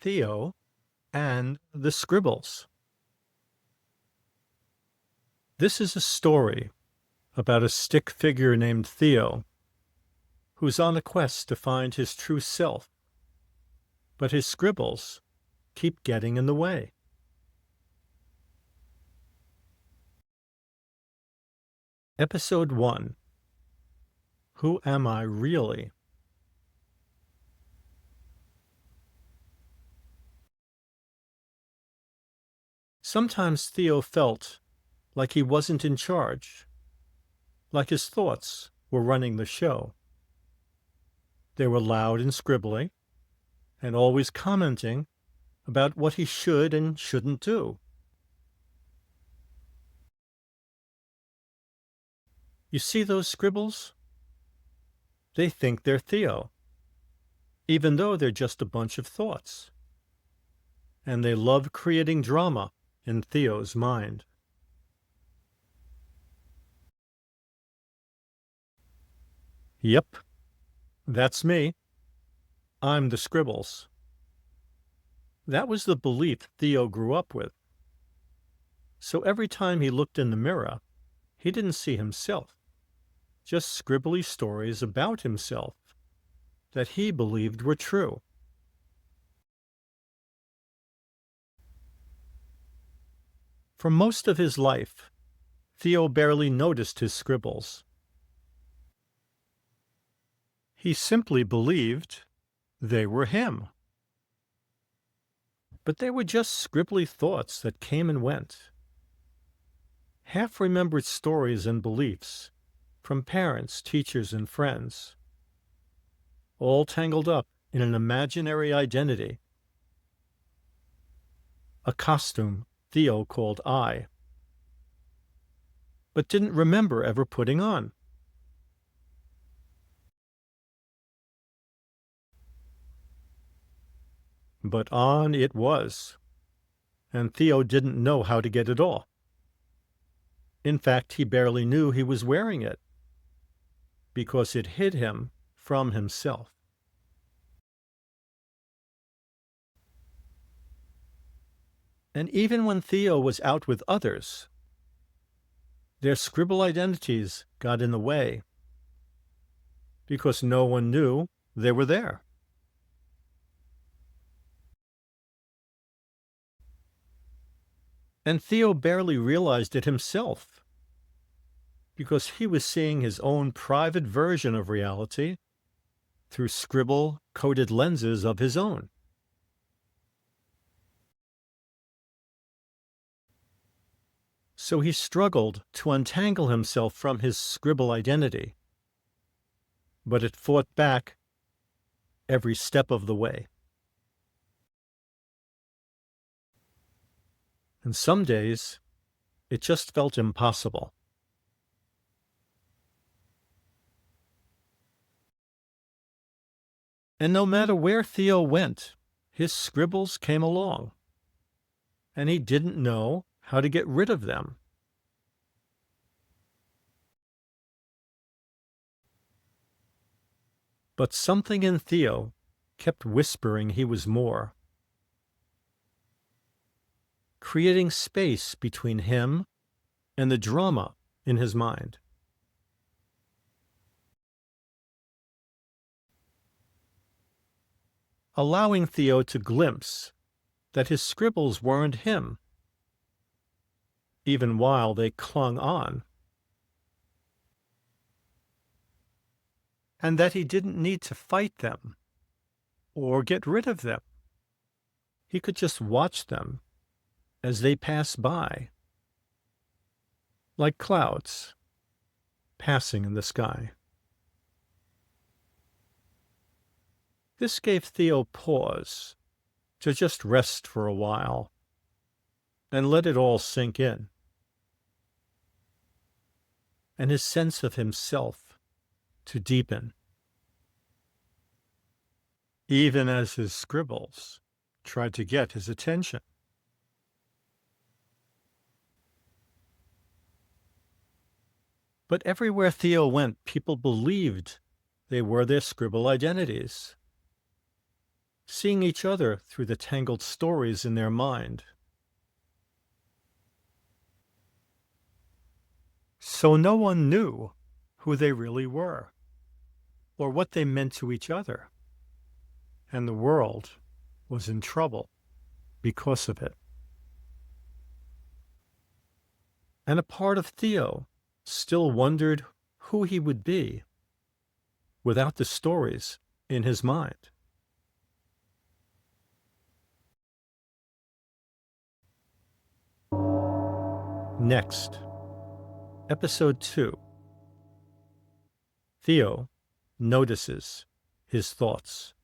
Theo and the Scribbles. This is a story about a stick figure named Theo who's on a quest to find his true self, but his scribbles keep getting in the way. Episode 1. Who am I really? Sometimes Theo felt like he wasn't in charge, like his thoughts were running the show. They were loud and scribbly, and always commenting about what he should and shouldn't do. You see those scribbles? They think they're Theo, even though they're just a bunch of thoughts. And they love creating drama in Theo's mind. Yep, that's me. I'm the Scribbles. That was the belief Theo grew up with. So every time he looked in the mirror, he didn't see himself, just scribbly stories about himself that he believed were true. For most of his life, Theo barely noticed his scribbles. He simply believed they were him. But they were just scribbly thoughts that came and went. Half-remembered stories and beliefs from parents, teachers, and friends, all tangled up in an imaginary identity. A costume Theo called I, but didn't remember ever putting on. But on it was, and Theo didn't know how to get it off. In fact, he barely knew he was wearing it, because it hid him from himself. And even when Theo was out with others, their scribble identities got in the way, because no one knew they were there. And Theo barely realized it himself, because he was seeing his own private version of reality through scribble-coated lenses of his own. So he struggled to untangle himself from his scribble identity, but it fought back every step of the way. And some days, it just felt impossible. And no matter where Theo went, his scribbles came along, and he didn't know how to get rid of them. But something in Theo kept whispering he was more, creating space between him and the drama in his mind. Allowing Theo to glimpse that his scribbles weren't him, even while they clung on, and that he didn't need to fight them or get rid of them. He could just watch them as they passed by, like clouds passing in the sky. This gave Theo pause to just rest for a while and let it all sink in, and his sense of himself to deepen, even as his scribbles tried to get his attention. But everywhere Theo went, people believed they were their scribble identities. seeing each other through the tangled stories in their mind. So no one knew who they really were or what they meant to each other, and the world was in trouble because of it. And a part of Theo still wondered who he would be without the stories in his mind. Next, Episode 2. Theo notices his thoughts.